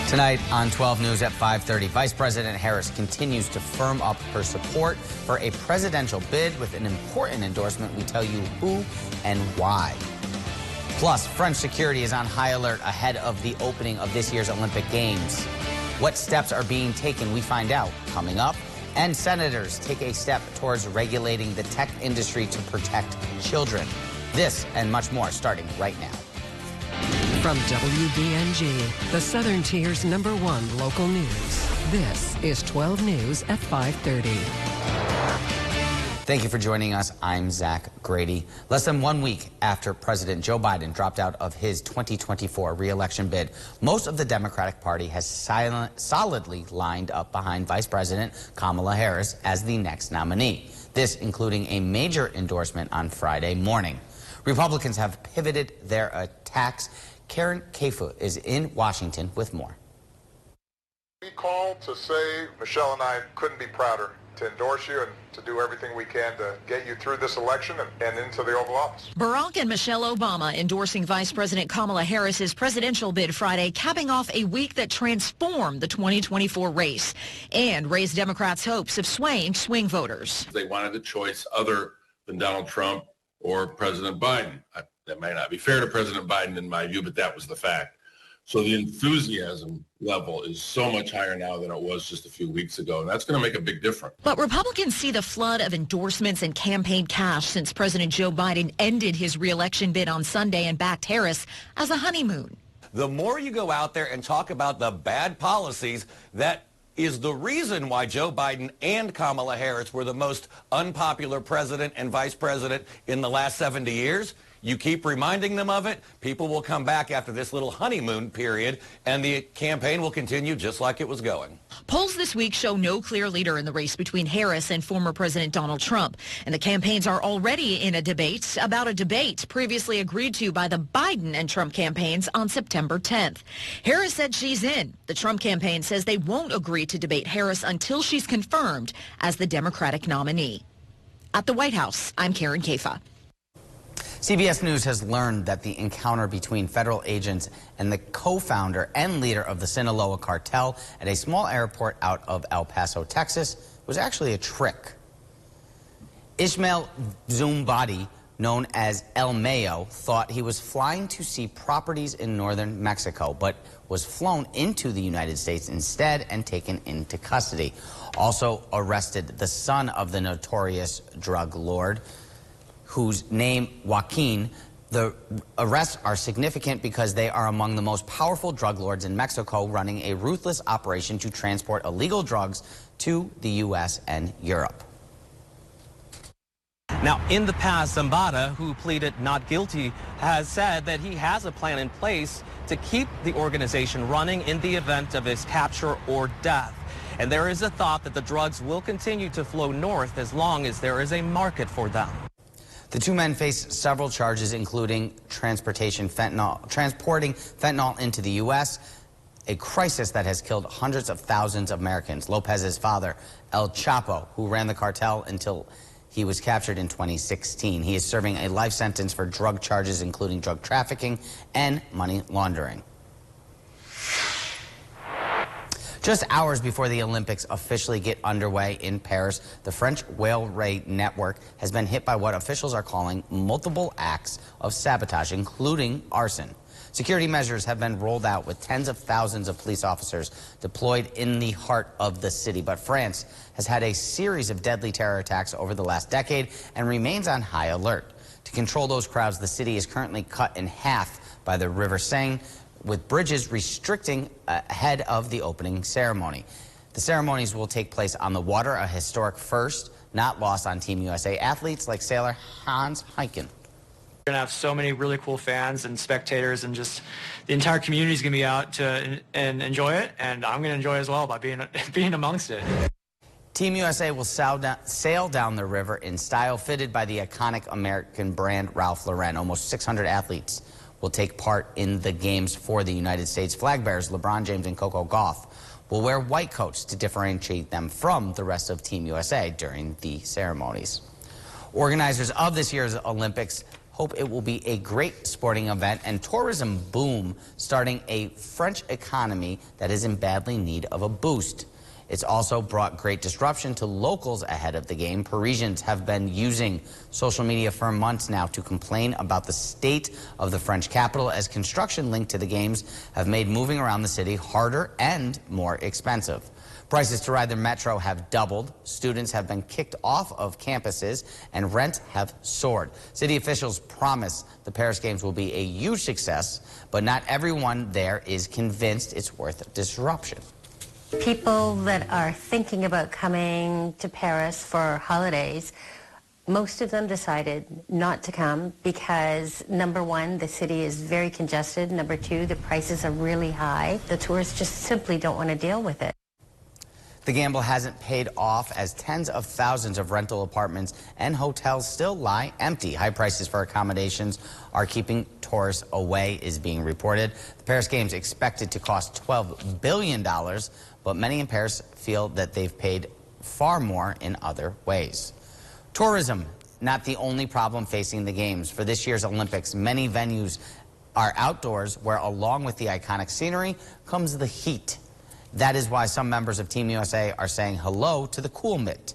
Tonight on 12 News at 5:30, Vice President Harris continues to firm up her support for a presidential bid with an important endorsement. We tell you who and why. Plus, French security is on high alert ahead of the opening of this year's Olympic Games. What steps are being taken? We find out coming up. And senators take a step towards regulating the tech industry to protect children. This and much more starting right now. From WBNG, the Southern Tier's #1 local news. This is 12 News at 5:30. Thank you for joining us. I'm Zach Grady. Less than 1 week after President Joe Biden dropped out of his 2024 re-election bid, most of the Democratic Party has solidly lined up behind Vice President Kamala Harris as the next nominee. This including a major endorsement on Friday morning. Republicans have pivoted their attacks. Karen Chapo is in Washington with more. We called to say Michelle and I couldn't be prouder to endorse you and to do everything we can to get you through this election and into the Oval Office. Barack and Michelle Obama endorsing Vice President Kamala Harris's presidential bid Friday, capping off a week that transformed the 2024 race and raised Democrats' hopes of swaying swing voters. They wanted a choice other than Donald Trump or President Biden. That might not be fair to President Biden in my view, but that was the fact. So the enthusiasm level is so much higher now than it was just a few weeks ago, and that's going to make a big difference. But Republicans see the flood of endorsements and campaign cash since President Joe Biden ended his re-election bid on Sunday and backed Harris as a honeymoon. The more you go out there and talk about the bad policies, that is the reason why Joe Biden and Kamala Harris were the most unpopular president and vice president in the last 70 years. You keep reminding them of it, people will come back after this little honeymoon period, and the campaign will continue just like it was going. Polls this week show no clear leader in the race between Harris and former President Donald Trump. And the campaigns are already in a debate about a debate previously agreed to by the Biden and Trump campaigns on September 10th. Harris said she's in. The Trump campaign says they won't agree to debate Harris until she's confirmed as the Democratic nominee. At the White House, I'm Karen Chapo. CBS News has learned that the encounter between federal agents and the co-founder and leader of the Sinaloa cartel at a small airport out of El Paso, Texas, was actually a trick. Ismael Zumbadi, known as El Mayo, thought he was flying to see properties in northern Mexico, but was flown into the United States instead and taken into custody. Also arrested the son of the notorious drug lord, whose name Joaquin. The arrests are significant because they are among the most powerful drug lords in Mexico, running a ruthless operation to transport illegal drugs to the U.S. and Europe. Now, in the past, Zambada, who pleaded not guilty, has said that he has a plan in place to keep the organization running in the event of his capture or death. And there is a thought that the drugs will continue to flow north as long as there is a market for them. The two men face several charges, including transporting fentanyl into the U.S., a crisis that has killed hundreds of thousands of Americans. Lopez's father, El Chapo, who ran the cartel until he was captured in 2016. He is serving a life sentence for drug charges, including drug trafficking and money laundering. Just hours before the Olympics officially get underway in Paris, the French railway network has been hit by what officials are calling multiple acts of sabotage, including arson. Security measures have been rolled out with tens of thousands of police officers deployed in the heart of the city. But France has had a series of deadly terror attacks over the last decade and remains on high alert. To control those crowds, the city is currently cut in half by the River Seine, with bridges restricting ahead of the opening ceremony. The ceremonies will take place on the water, a historic first, not lost on Team USA athletes like sailor Hans Heiken. We're going to have so many really cool fans and spectators, and just the entire community is going to be out to and enjoy it, and I'm going to enjoy it as well by being amongst it. Team USA will sail down the river in style fitted by the iconic American brand Ralph Lauren. Almost 600 athletes will take part in the games for the United States. Flag bearers LeBron James and Coco Gauff will wear white coats to differentiate them from the rest of Team USA during the ceremonies. Organizers of this year's Olympics hope it will be a great sporting event and tourism boom, starting a French economy that is in badly need of a boost. It's also brought great disruption to locals ahead of the game. Parisians have been using social media for months now to complain about the state of the French capital, as construction linked to the games have made moving around the city harder and more expensive. Prices to ride the metro have doubled. Students have been kicked off of campuses and rents have soared. City officials promise the Paris Games will be a huge success, but not everyone there is convinced it's worth disruption. People that are thinking about coming to Paris for holidays, most of them decided not to come because, number one, the city is very congested. Number two, the prices are really high. The tourists just simply don't want to deal with it. The gamble hasn't paid off, as tens of thousands of rental apartments and hotels still lie empty. High prices for accommodations are keeping tourists away, is being reported. The Paris Games expected to cost $12 billion, but many in Paris feel that they've paid far more in other ways. Tourism, not the only problem facing the Games. For this year's Olympics, many venues are outdoors, where along with the iconic scenery comes the heat. That is why some members of Team USA are saying hello to the cool mitt.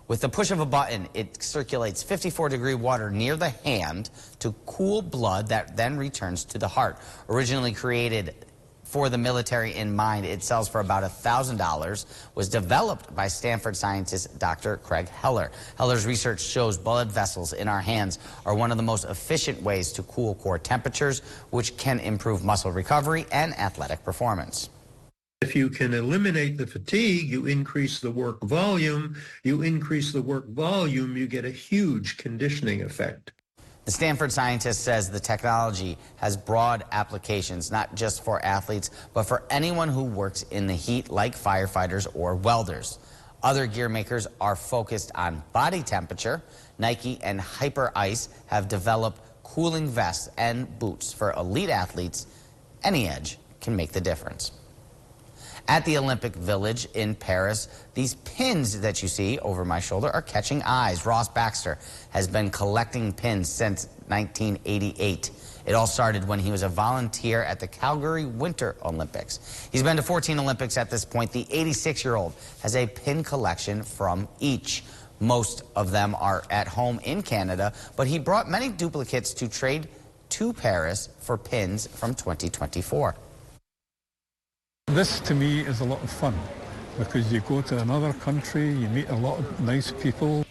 With the push of a button, it circulates 54-degree water near the hand to cool blood that then returns to the heart. Originally created for the military in mind, it sells for about $1,000, was developed by Stanford scientist Dr. Craig Heller. Heller's research shows blood vessels in our hands are one of the most efficient ways to cool core temperatures, which can improve muscle recovery and athletic performance. If you can eliminate the fatigue, you increase the work volume. You increase the work volume, you get a huge conditioning effect. The Stanford scientist says the technology has broad applications, not just for athletes, but for anyone who works in the heat, like firefighters or welders. Other gear makers are focused on body temperature. Nike and Hyper Ice have developed cooling vests and boots for elite athletes. Any edge can make the difference. At the Olympic Village in Paris, these pins that you see over my shoulder are catching eyes. Ross Baxter has been collecting pins since 1988. It all started when he was a volunteer at the Calgary Winter Olympics. He's been to 14 Olympics at this point. The 86-year-old has a pin collection from each. Most of them are at home in Canada, but he brought many duplicates to trade to Paris for pins from 2024. This, to me, is a lot of fun because you go to another country, you meet a lot of nice people.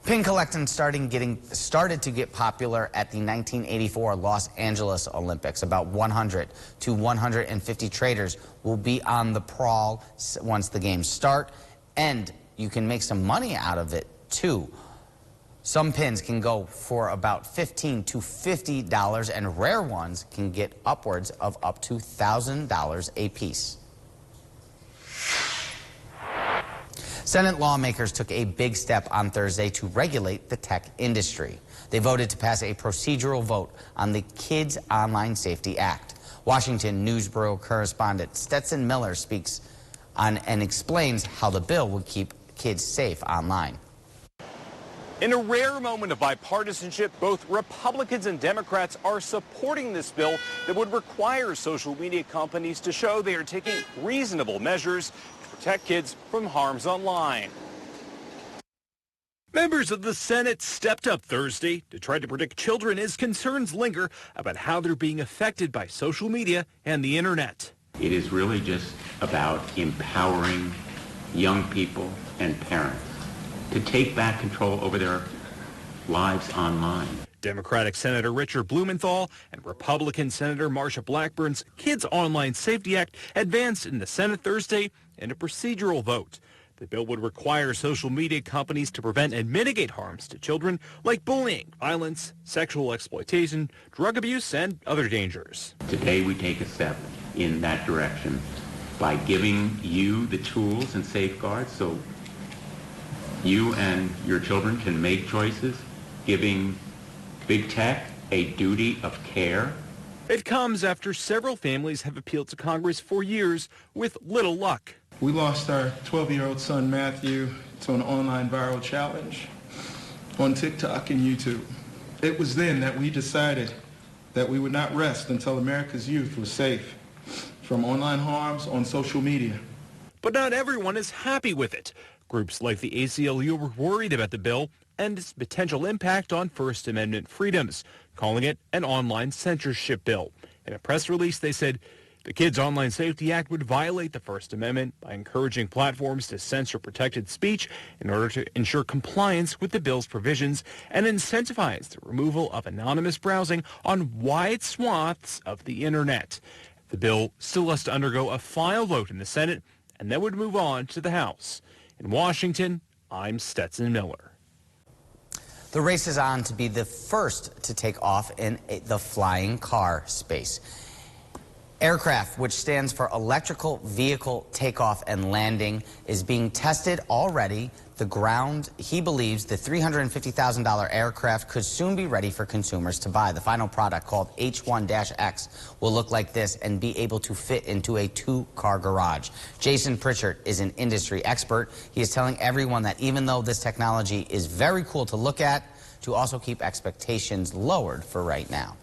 Pin collecting started to get popular at the 1984 Los Angeles Olympics. About 100 to 150 traders will be on the prowl once the games start, and you can make some money out of it, too. Some pins can go for about $15 to $50, and rare ones can get upwards of up to $1,000 a piece. Senate lawmakers took a big step on Thursday to regulate the tech industry. They voted to pass a procedural vote on the Kids Online Safety Act. Washington News Bureau correspondent Stetson Miller speaks on and explains how the bill would keep kids safe online. In a rare moment of bipartisanship, both Republicans and Democrats are supporting this bill that would require social media companies to show they are taking reasonable measures to protect kids from harms online. Members of the Senate stepped up Thursday to try to protect children as concerns linger about how they're being affected by social media and the internet. It is really just about empowering young people and parents to take back control over their lives online. Democratic Senator Richard Blumenthal and Republican Senator Marsha Blackburn's Kids Online Safety Act advanced in the Senate Thursday in a procedural vote. The bill would require social media companies to prevent and mitigate harms to children like bullying, violence, sexual exploitation, drug abuse, and other dangers. Today we take a step in that direction by giving you the tools and safeguards so you and your children can make choices, giving big tech a duty of care. It comes after several families have appealed to Congress for years with little luck. We lost our 12-year-old son, Matthew, to an online viral challenge on TikTok and YouTube. It was then that we decided that we would not rest until America's youth was safe from online harms on social media. But not everyone is happy with it. Groups like the ACLU were worried about the bill and its potential impact on First Amendment freedoms, calling it an online censorship bill. In a press release, they said the Kids Online Safety Act would violate the First Amendment by encouraging platforms to censor protected speech in order to ensure compliance with the bill's provisions and incentivize the removal of anonymous browsing on wide swaths of the internet. The bill still has to undergo a final vote in the Senate and then would move on to the House. In Washington, I'm Stetson Miller. The race is on to be the first to take off in the flying car space. Aircraft, which stands for Electrical Vehicle Takeoff and Landing, is being tested already. The ground, he believes the $350,000 aircraft could soon be ready for consumers to buy. The final product, called H1-X, will look like this and be able to fit into a two-car garage. Jason Pritchard is an industry expert. He is telling everyone that even though this technology is very cool to look at, to also keep expectations lowered for right now.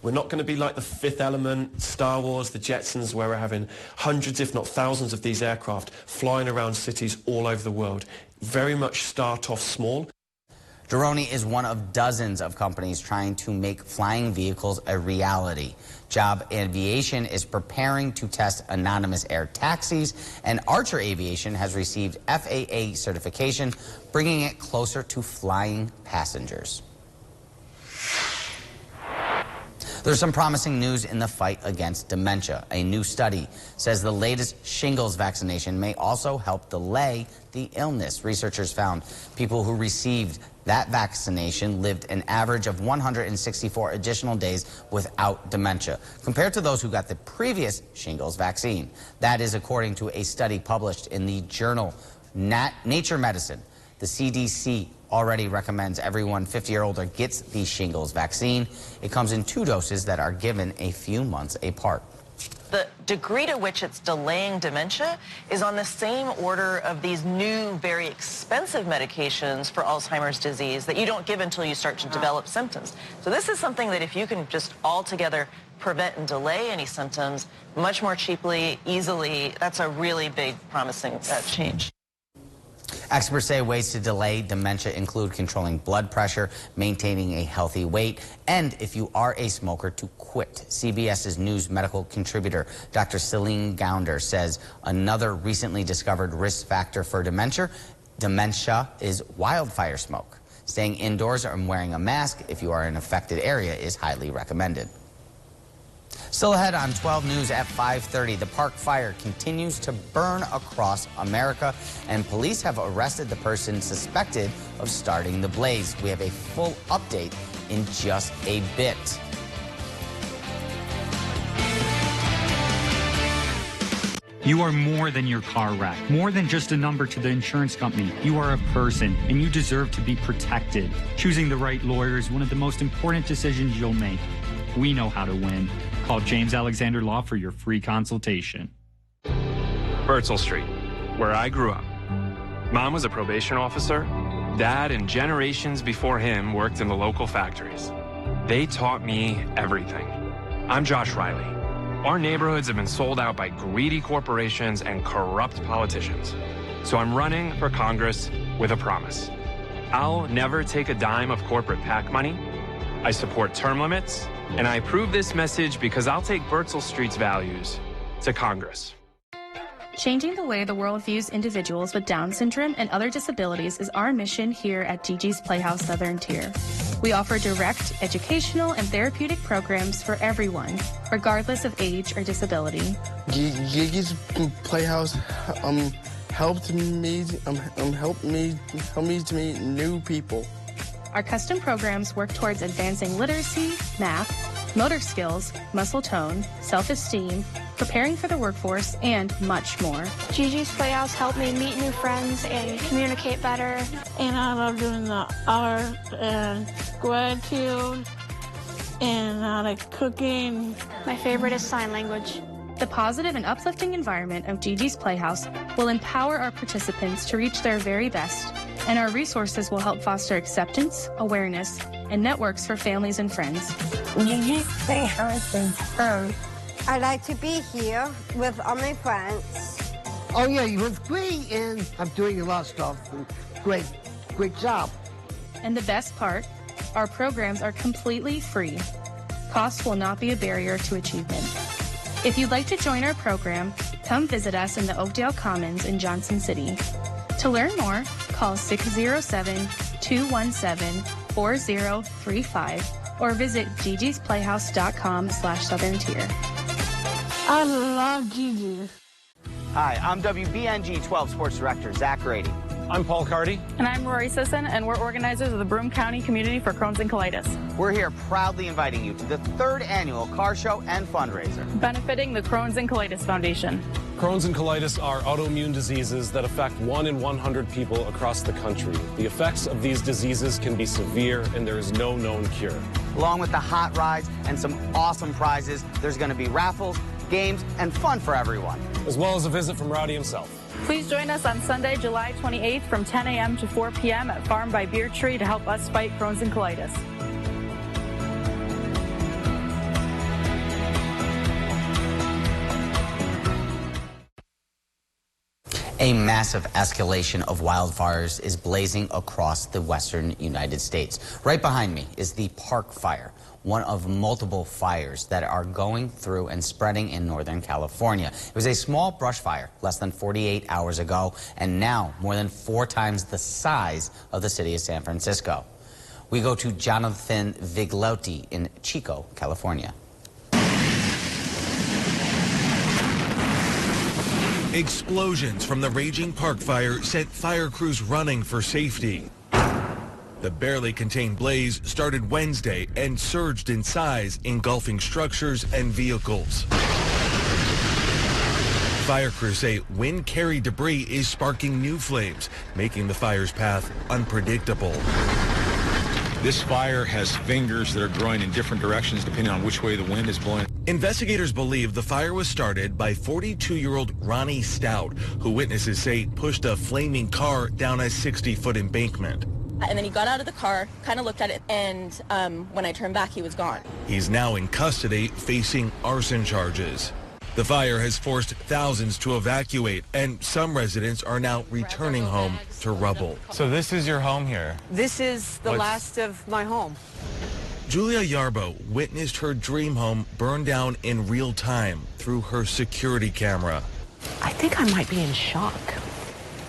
We're not going to be like the Fifth Element, Star Wars, the Jetsons, where we're having hundreds, if not thousands, of these aircraft flying around cities all over the world. Very much start off small. Droney is one of dozens of companies trying to make flying vehicles a reality. Job Aviation is preparing to test anonymous air taxis, and Archer Aviation has received FAA certification, bringing it closer to flying passengers. There's some promising news in the fight against dementia. A new study says the latest shingles vaccination may also help delay the illness. Researchers found people who received that vaccination lived an average of 164 additional days without dementia, compared to those who got the previous shingles vaccine. That is according to a study published in the journal Nature Medicine. The CDC already recommends everyone 50 or older gets the shingles vaccine. It comes in 2 doses that are given a few months apart. The degree to which it's delaying dementia is on the same order of these new, very expensive medications for Alzheimer's disease that you don't give until you start to develop symptoms. So this is something that if you can just altogether prevent and delay any symptoms much more cheaply, easily, that's a really big, promising change. Experts say ways to delay dementia include controlling blood pressure, maintaining a healthy weight, and if you are a smoker, to quit. CBS's news medical contributor, Dr. Celine Gounder, says another recently discovered risk factor for dementia is wildfire smoke. Staying indoors and wearing a mask if you are in an affected area is highly recommended. Still ahead on 12 News at 5:30, the park fire continues to burn across America, and police have arrested the person suspected of starting the blaze. We have a full update in just a bit. You are more than your car wreck, more than just a number to the insurance company. You are a person, and you deserve to be protected. Choosing the right lawyer is one of the most important decisions you'll make. We know how to win. Call James Alexander Law for your free consultation. Bertzel Street, where I grew up. Mom was a probation officer. Dad and generations before him worked in the local factories. They taught me everything. I'm Josh Riley. Our neighborhoods have been sold out by greedy corporations and corrupt politicians. So I'm running for Congress with a promise. I'll never take a dime of corporate PAC money. I support term limits, and I approve this message because I'll take Bertzel Street's values to Congress. Changing the way the world views individuals with Down syndrome and other disabilities is our mission here at Gigi's Playhouse Southern Tier. We offer direct, educational, and therapeutic programs for everyone, regardless of age or disability. Gigi's Playhouse helped me to meet new people. Our custom programs work towards advancing literacy, math, motor skills, muscle tone, self-esteem, preparing for the workforce, and much more. Gigi's Playhouse helped me meet new friends and communicate better. And I love doing the art and gratitude and like cooking. My favorite is sign language. The positive and uplifting environment of Gigi's Playhouse will empower our participants to reach their very best, and our resources will help foster acceptance, awareness, and networks for families and friends. Gigi's Playhouse is fun. I like to be here with all my friends. Oh yeah, it was great, and I'm doing a lot of stuff. Great job. And the best part, our programs are completely free. Cost will not be a barrier to achievement. If you'd like to join our program, come visit us in the Oakdale Commons in Johnson City. To learn more, call 607-217-4035 or visit gigisplayhouse.com/Southern Tier. I love Gigi. Hi, I'm WBNG-12 Sports Director Zach Grady. I'm Paul Carty. And I'm Rory Sisson, and we're organizers of the Broome County Community for Crohn's and Colitis. We're here proudly inviting you to the 3rd annual car show and fundraiser, benefiting the Crohn's and Colitis Foundation. Crohn's and colitis are autoimmune diseases that affect 1 in 100 people across the country. The effects of these diseases can be severe, and there is no known cure. Along with the hot rides and some awesome prizes, there's going to be raffles, games, and fun for everyone, as well as a visit from Rowdy himself. Please join us on Sunday, July 28th from 10 a.m. to 4 p.m. at Farm by Beer Tree to help us fight Crohn's and colitis. A massive escalation of wildfires is blazing across the western United States. Right behind me is the Park Fire, one of multiple fires that are going through and spreading in Northern California. It was a small brush fire less than 48 hours ago, and now more than 4 times the size of the city of San Francisco. We go to Jonathan Viglotti in Chico, California. Explosions from the raging Park Fire sent fire crews running for safety. The barely contained blaze started Wednesday and surged in size, engulfing structures and vehicles. Fire crews say wind-carried debris is sparking new flames, making the fire's path unpredictable. This fire has fingers that are growing in different directions depending on which way the wind is blowing. Investigators believe the fire was started by 42-year-old Ronnie Stout, who witnesses say pushed a flaming car down a 60-foot embankment. And then he got out of the car, kind of looked at it, and when I turned back, he was gone. He's now in custody facing arson charges. The fire has forced thousands to evacuate, and some residents are now returning home to rubble. So this is your home here? This is the last of my home. Julia Yarbo witnessed her dream home burn down in real time through her security camera. I think I might be in shock.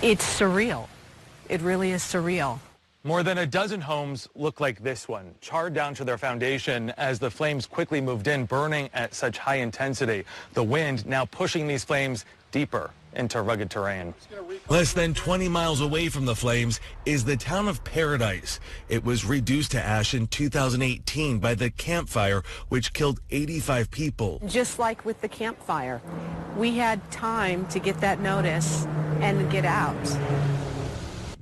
It's surreal. It really is surreal. More than a dozen homes look like this one, charred down to their foundation as the flames quickly moved in, burning at such high intensity. The wind now pushing these flames deeper into rugged terrain. Less than 20 miles away from the flames is the town of Paradise. It was reduced to ash in 2018 by the Camp Fire, which killed 85 people. Just like with the Camp Fire, we had time to get that notice and get out.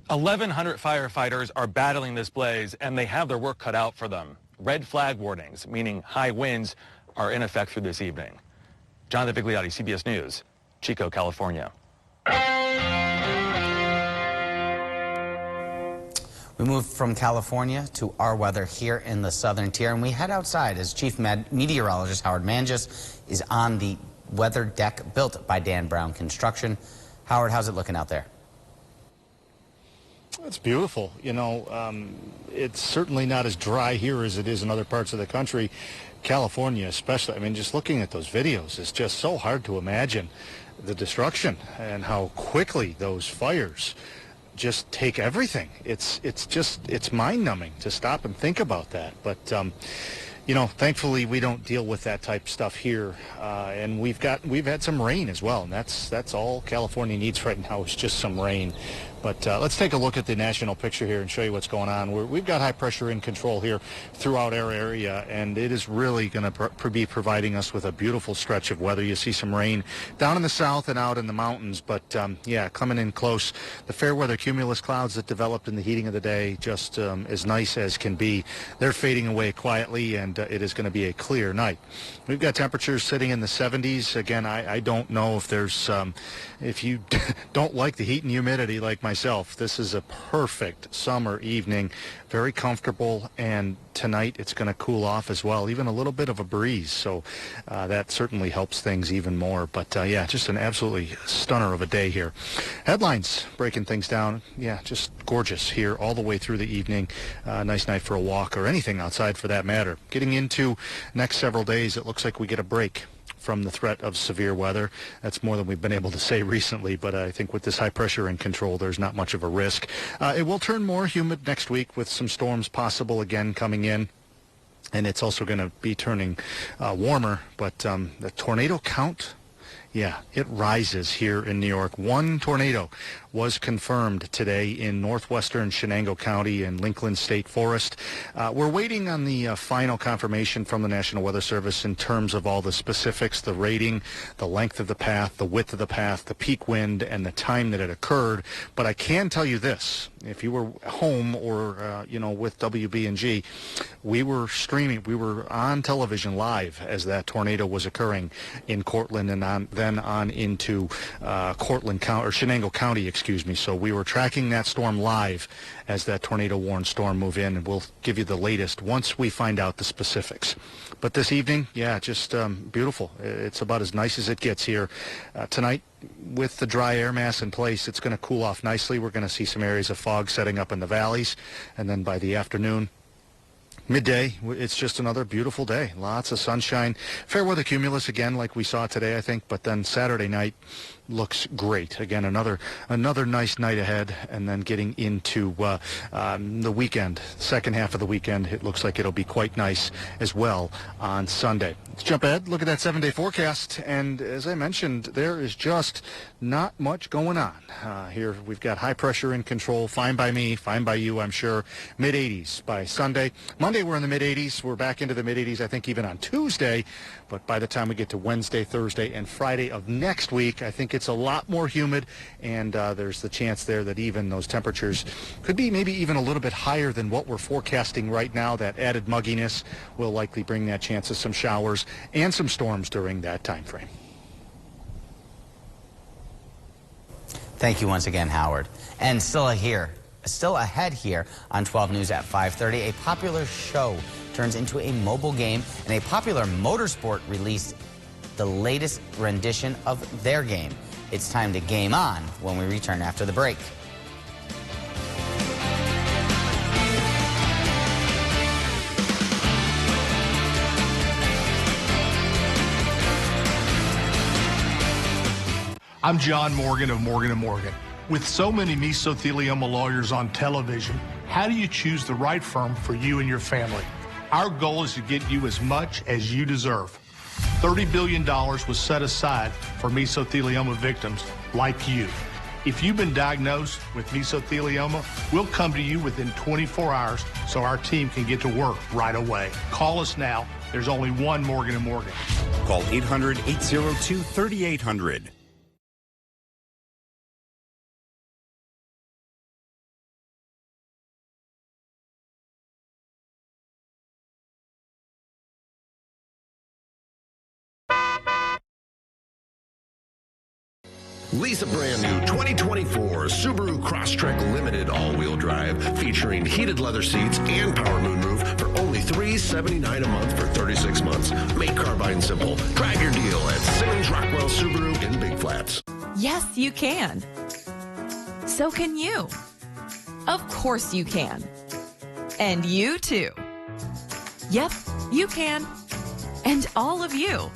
1,100 firefighters are battling this blaze, and they have their work cut out for them. Red flag warnings, meaning high winds, are in effect through this evening. Jonathan Vigliotti, CBS News, Chico, California. We move from California to our weather here in the Southern Tier, and we head outside as Chief Meteorologist Howard Manges is on the weather deck built by Dan Brown Construction. Howard, how's it looking out there? It's beautiful. You know, it's certainly not as dry here as it is in other parts of the country. California especially. I mean, just looking at those videos, it's just so hard to imagine the destruction and how quickly those fires just take everything. It's mind-numbing to stop and think about that. But you know, thankfully we don't deal with that type of stuff here, and we've had some rain as well, and that's all California needs right now is just some rain. But let's take a look at the national picture here and show you what's going on. We've got high pressure in control here throughout our area, and it is really going to be providing us with a beautiful stretch of weather. You see some rain down in the south and out in the mountains, but yeah, coming in close. The fair weather cumulus clouds that developed in the heating of the day, just as nice as can be, they're fading away quietly, and it is going to be a clear night. We've got temperatures sitting in the 70s. Again, I don't know if there's, if you don't like the heat and humidity like myself, this is a perfect summer evening, very comfortable, and tonight it's going to cool off as well, even a little bit of a breeze, so that certainly helps things even more. But yeah, just an absolutely stunner of a day here. Headlines breaking things down. Yeah, just gorgeous here all the way through the evening. Nice night for a walk or anything outside for that matter. Getting into next several days, it looks like we get a break from the threat of severe weather. That's more than we've been able to say recently, but I think with this high pressure in control, there's not much of a risk. It will turn more humid next week with some storms possible again coming in, and it's also going to be turning warmer, but the tornado count, yeah, it rises here in New York. One tornado was confirmed today in northwestern Shenango County and Lincoln State Forest. We're waiting on the final confirmation from the National Weather Service in terms of all the specifics, the rating, the length of the path, the width of the path, the peak wind, and the time that it occurred. But I can tell you this, if you were home or, with WBNG, we were streaming, we were on television live as that tornado was occurring in Cortland and then on into Cortland County, or Shenango County, so we were tracking that storm live as that tornado-warned storm moved in, and we'll give you the latest once we find out the specifics. But this evening, yeah, just beautiful. It's about as nice as it gets here. Tonight, with the dry air mass in place, it's going to cool off nicely. We're going to see some areas of fog setting up in the valleys, and then by the afternoon, midday, it's just another beautiful day. Lots of sunshine. Fair weather cumulus again, like we saw today, I think. But then Saturday night looks great. Again, another nice night ahead. And then getting into the weekend, second half of the weekend, it looks like it'll be quite nice as well on Sunday. Let's jump ahead, look at that 7-day forecast. And as I mentioned, there is just not much going on. Here we've got high pressure in control. Fine by me, fine by you, I'm sure. Mid-80s by Sunday. Monday, we're in the mid-80s. We're back into the mid-80s, I think, even on Tuesday. But by the time we get to Wednesday, Thursday, and Friday of next week, I think it's a lot more humid, and there's the chance there that even those temperatures could be maybe even a little bit higher than what we're forecasting right now. That added mugginess will likely bring that chance of some showers and some storms during that time frame. Thank you once again, Howard. And still ahead here on 12 News at 5:30, a popular show turns into a mobile game, and a popular motorsport released the latest rendition of their game. It's time to game on when we return after the break. I'm John Morgan of Morgan & Morgan. With so many mesothelioma lawyers on television, how do you choose the right firm for you and your family? Our goal is to get you as much as you deserve. $30 billion was set aside for mesothelioma victims like you. If you've been diagnosed with mesothelioma, we'll come to you within 24 hours so our team can get to work right away. Call us now. There's only one Morgan & Morgan. Call 800-802-3800. Lease a brand new 2024 Subaru Crosstrek Limited all-wheel drive featuring heated leather seats and power moonroof for only $379 a month for 36 months. Make car buying simple. Drive your deal at Simmons Rockwell Subaru in Big Flats. Yes, you can. So can you. Of course you can. And you too. Yep, you can. And all of you.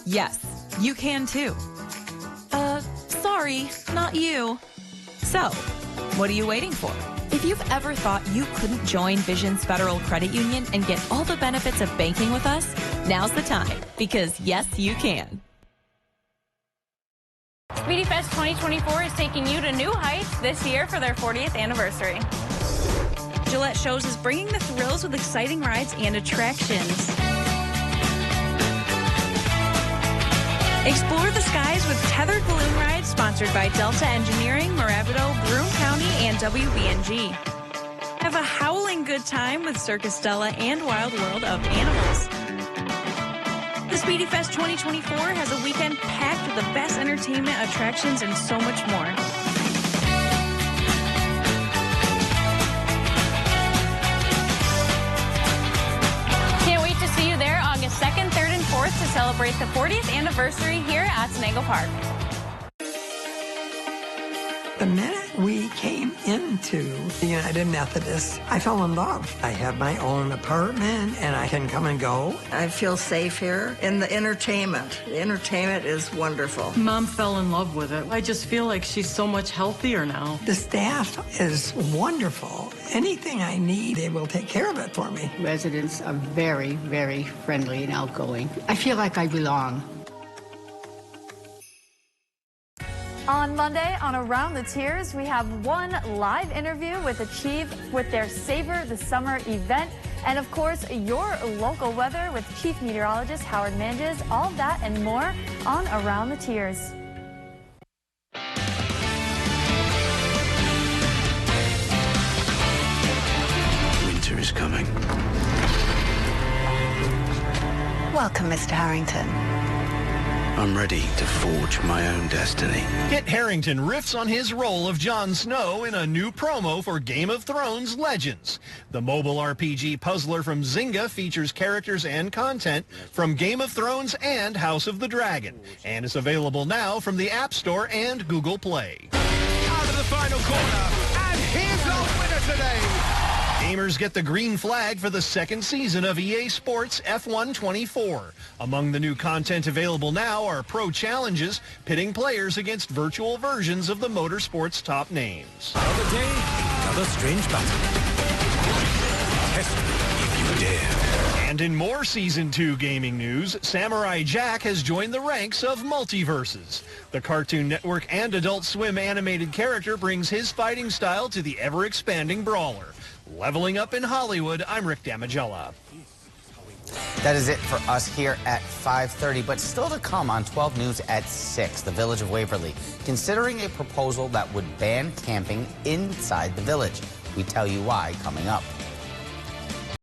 Yes, you can too. Sorry, not you. So, what are you waiting for? If you've ever thought you couldn't join Vision's Federal Credit Union and get all the benefits of banking with us, now's the time, because yes, you can. Speedy Fest 2024 is taking you to new heights this year for their 40th anniversary. Gillette Shows is bringing the thrills with exciting rides and attractions. Explore the skies with tethered balloon rides sponsored by Delta Engineering, Moravido, Broome County, and WBNG. Have a howling good time with Circus Stella and Wild World of Animals. The Speedy Fest 2024 has a weekend packed with the best entertainment, attractions, and so much more. celebrate the 40th anniversary here at Tenango Park. The minute we came into the United Methodists, I fell in love. I have my own apartment and I can come and go. I feel safe here. And the entertainment is wonderful. Mom fell in love with it. I just feel like she's so much healthier now. The staff is wonderful. Anything I need, they will take care of it for me. Residents are very, very friendly and outgoing. I feel like I belong. On Monday on Around the Tiers, we have one live interview with Achieve with their Savor the Summer event. And of course, your local weather with Chief Meteorologist Howard Manges. All that and more on Around the Tiers. Winter is coming. Welcome, Mr. Harrington. I'm ready to forge my own destiny. Kit Harington riffs on his role of Jon Snow in a new promo for Game of Thrones Legends. The mobile RPG puzzler from Zynga features characters and content from Game of Thrones and House of the Dragon, and is available now from the App Store and Google Play. Out of the final corner, and here's our winner today. Gamers get the green flag for the second season of EA Sports F1 24. Among the new content available now are pro challenges, pitting players against virtual versions of the motorsport's top names. Another day, another strange battle. Test me if you dare. And in more Season 2 gaming news, Samurai Jack has joined the ranks of Multiverses. The Cartoon Network and Adult Swim animated character brings his fighting style to the ever-expanding brawler. Leveling up in Hollywood, I'm Rick Damigella. That is it for us here at 5:30, but still to come on 12 News at 6, the Village of Waverly, considering a proposal that would ban camping inside the village. We tell you why coming up.